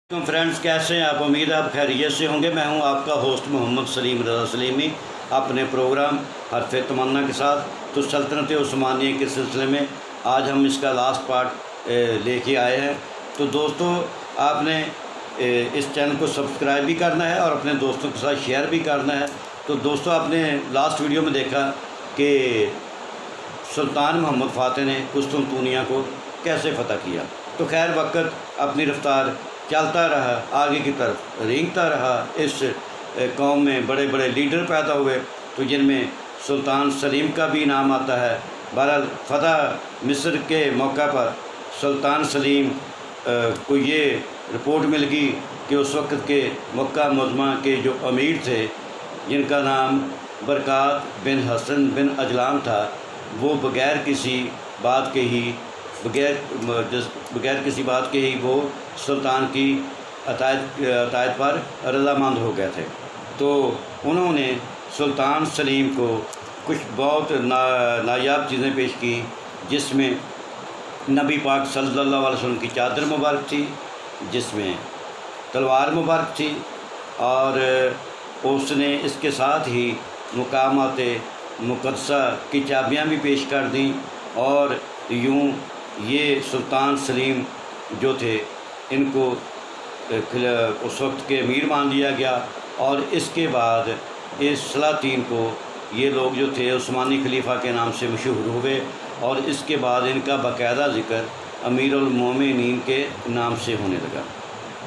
Friends, कैसे हैं आप? उम्मीद है आप खैरियत से होंगे। मैं हूं आपका होस्ट मोहम्मद सलीम रज़ा सलीमी, अपने प्रोग्राम हरफ तमन्ना के साथ। तो सल्तनत उस्मानिया के सिलसिले में आज हम इसका लास्ट पार्ट लेके आए हैं। तो दोस्तों, आपने इस चैनल को सब्सक्राइब भी करना है और अपने दोस्तों के साथ शेयर भी करना है। तो दोस्तों, आपने लास्ट वीडियो में देखा कि सुल्तान मोहम्मद फ़ातह ने कुस्तुनतुनिया को कैसे फ़तह किया। तो खैर, वक्त अपनी रफ्तार चलता रहा, आगे की तरफ रेंगता रहा। इस कौम में बड़े बड़े लीडर पैदा हुए, तो जिनमें सुल्तान सलीम का भी नाम आता है। बहरहाल फ़तह मिस्र के मौका पर सुल्तान सलीम को ये रिपोर्ट मिल गई कि उस वक्त के मक्का मुअज़्ज़मा के जो अमीर थे, जिनका नाम बरक़ात बिन हसन बिन अजलान था, वो बग़ैर किसी बात के ही वो सुल्तान की अतायत पर रज़ामंद हो गए थे। तो उन्होंने सुल्तान सलीम को कुछ बहुत नायाब चीज़ें पेश की, जिसमें नबी पाक सल्लल्लाहु अलैहि वसल्लम की चादर मुबारक थी, जिसमें तलवार मुबारक थी, और उसने इसके साथ ही मुकामात मुक़द्दसा की चाबियाँ भी पेश कर दी। और यूँ ये सुल्तान सलीम जो थे, इनको उस वक्त के अमीर मान लिया गया। और इसके बाद इस सलातीन को ये लोग जो थे उस्मानी खलीफा के नाम से मशहूर हुए, और इसके बाद इनका बाकायदा ज़िक्र अमीरुल मोमिनीन के नाम से होने लगा।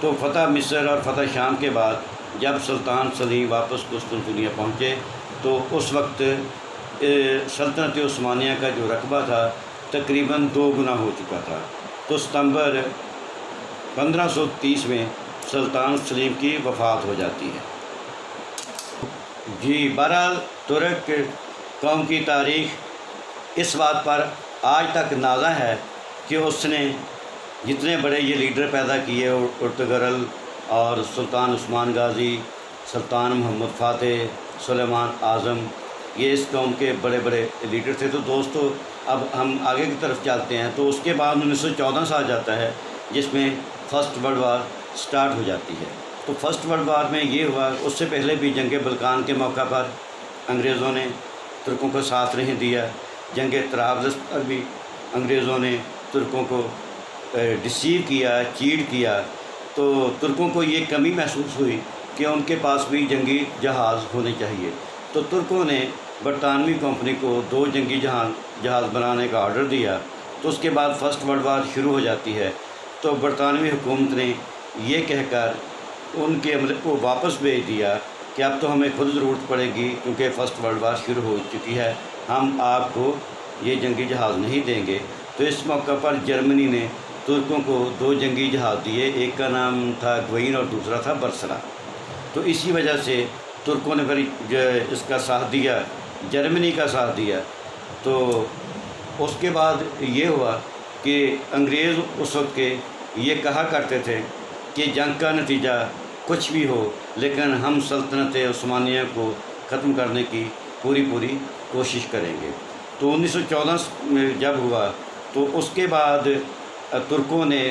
तो फ़तह मिस्र और फ़तह शाम के बाद जब सुल्तान सलीम वापस कुस्तुनतुनिया पहुँचे, तो उस वक्त सल्तनत उस्मानिया का जो रकबा था तकरीबन 2 गुना हो चुका था। तो सितंबर 1530 में सुल्तान सलीम की वफ़ात हो जाती है। जी, बहरहाल तुर्क कौम की तारीख़ इस बात पर आज तक नाज़ा है कि उसने जितने बड़े ये लीडर पैदा किए, उर्तुगरल और सुल्तान उस्मान गाज़ी, सुल्तान मोहम्मद फ़ातह, सुलेमान आज़म, ये इस कौम के बड़े बड़े लीडर थे। तो दोस्तों, अब हम आगे की तरफ चलते हैं। तो उसके बाद 1914 से आ जाता है, जिसमें फ़र्स्ट वर्ल्ड वार स्टार्ट हो जाती है। तो फर्स्ट वर्ल्ड वार में ये हुआ, उससे पहले भी जंग बल्कान के मौका पर अंग्रेज़ों ने तुर्कों को साथ नहीं दिया। जंग तराबलस पर भी अंग्रेज़ों ने तुर्कों को डिसीव किया, चीट किया। तो तुर्कों को ये कमी महसूस हुई कि उनके पास भी जंगी जहाज़ होने चाहिए। तो तुर्कों ने बरतानवी कंपनी को 2 जंगी जहाज़ बनाने का ऑर्डर दिया। तो उसके बाद फ़र्स्ट वर्ल्ड वार शुरू हो जाती है। तो बरतानवी हुकूमत ने ये कहकर उनके अमले को वापस भेज दिया कि अब तो हमें खुद ज़रूरत पड़ेगी, क्योंकि फ़र्स्ट वर्ल्ड वार शुरू हो चुकी है, हम आपको ये जंगी जहाज़ नहीं देंगे। तो इस मौका पर जर्मनी ने तुर्कों को 2 जंगी जहाज़ दिए, एक का नाम था ग्वीन और दूसरा था बर्सरा। तो इसी वजह से तुर्कों ने फिर इसका साथ दिया, जर्मनी का साथ दिया। तो उसके बाद ये हुआ कि अंग्रेज़ उस वक्त के ये कहा करते थे कि जंग का नतीजा कुछ भी हो, लेकिन हम सल्तनत उस्मानिया को ख़त्म करने की पूरी कोशिश करेंगे। तो 1914 में जब हुआ, तो उसके बाद तुर्कों ने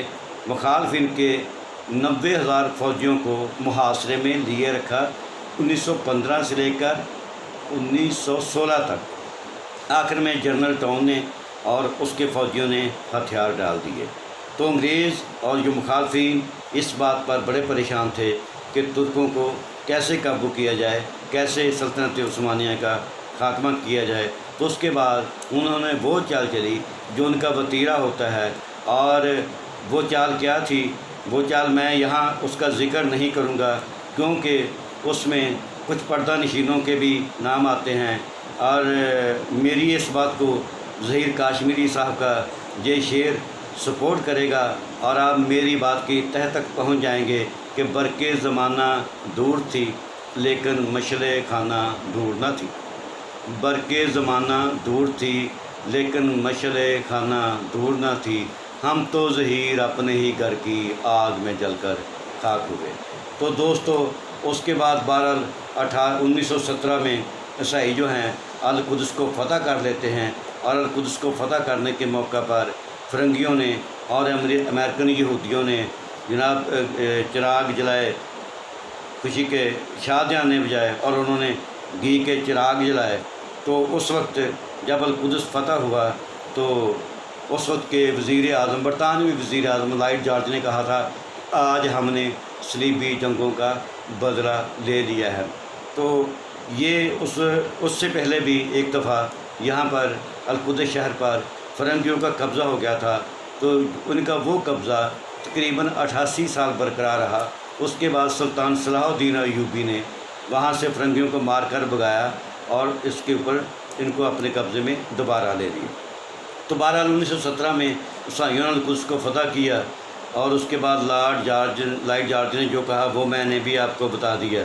मुखालफिन के 90,000 फ़ौजियों को मुहासरे में लिए रखा, 1915 से लेकर 1916 तक। आखिर में जनरल टाउन ने और उसके फ़ौजियों ने हथियार डाल दिए। तो अंग्रेज़ और जो मुखालफिन इस बात पर बड़े परेशान थे कि तुर्कों को कैसे काबू किया जाए, कैसे सल्तनत उस्मानिया का ख़ात्मा किया जाए। तो उसके बाद उन्होंने वो चाल चली जो उनका वतीरा होता है। और वो चाल क्या थी? वो चाल मैं यहाँ उसका ज़िक्र नहीं करूँगा, क्योंकि उसमें कुछ पर्दा नशीनों के भी नाम आते हैं। और मेरी इस बात को ज़हीर काश्मीरी साहब का ये शेर सपोर्ट करेगा, और आप मेरी बात की तह तक पहुँच जाएंगे कि बरक़े ज़माना दूर थी, लेकिन मशले खाना दूर न थी। बरक़े ज़माना दूर थी, लेकिन मशले खाना दूर न थी। हम तो ज़हीर अपने ही घर की आग में जलकर खाक हुए। तो दोस्तों, उसके बाद 1917 में ईसाई जो हैं अल कुद्स को फ़तह कर लेते हैं। और अल कुद्स को फ़तह करने के मौका पर फ़िरंगियों ने और अमेरिकन यहूदियों ने جناب چراغ جلائے، خوشی کے شادیاں نے بجائے اور انہوں نے گھی کے چراغ جلائے۔ تو اس وقت جب القدس فتح ہوا تو اس وقت کے وزیر اعظم، برطانوی وزیر اعظم لارڈ جارج نے کہا تھا آج ہم نے صلیبی جنگوں کا بدلہ لے لیا ہے۔ تو یہ اس سے پہلے بھی ایک دفعہ یہاں پر القدس شہر پر فرنگیوں کا قبضہ ہو گیا تھا، تو ان کا وہ قبضہ تقریباً 88 سال برقرار رہا۔ اس کے بعد سلطان صلاح الدین ایوبی نے وہاں سے فرنگیوں کو مار کر بھگایا اور اس کے اوپر ان کو اپنے قبضے میں دوبارہ لے لیا۔ تو بہرحال 1917 میں عیسائیوں نے القدس کو فتح کیا، اور اس کے بعد لارڈ جارج نے جو کہا وہ میں نے بھی آپ کو بتا دیا۔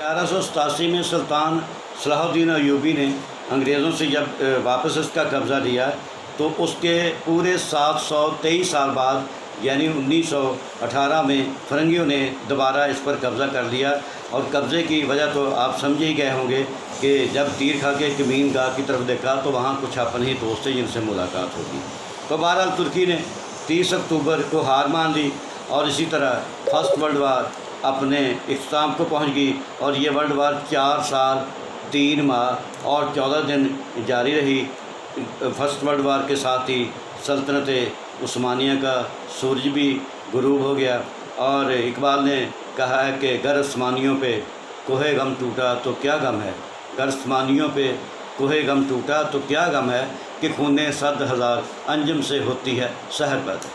1187 میں سلطان صلاح الدین ایوبی نے انگریزوں سے جب واپس اس کا قبضہ لیا تو اس کے پورے 723 سال بعد یعنی 1918 میں فرنگیوں نے دوبارہ اس پر قبضہ کر لیا، اور قبضے کی وجہ تو آپ سمجھ ہی گئے ہوں گے کہ جب تیر کھا کے کمین گاہ کی طرف دیکھا تو وہاں کچھ اپنے ہی دوست تھے جن سے ملاقات ہوگی۔ تو بہرحال ترکی نے 30 اکتوبر کو ہار مان لی، اور اسی طرح فرسٹ ورلڈ وار اپنے اختتام کو پہنچ گئی، اور یہ ورلڈ وار 4 سال 3 ماہ اور 14 دن جاری رہی۔ فرسٹ ورلڈ وار کے ساتھ ہی سلطنت عثمانیہ کا سورج بھی غروب ہو گیا، اور اقبال نے کہا ہے کہ گر عثمانیوں پہ کوہ غم ٹوٹا تو کیا غم ہے، گر عثمانیوں پہ کوہ غم ٹوٹا تو کیا غم ہے، کہ خونے 100,000 انجم سے ہوتی ہے سحر پیدا۔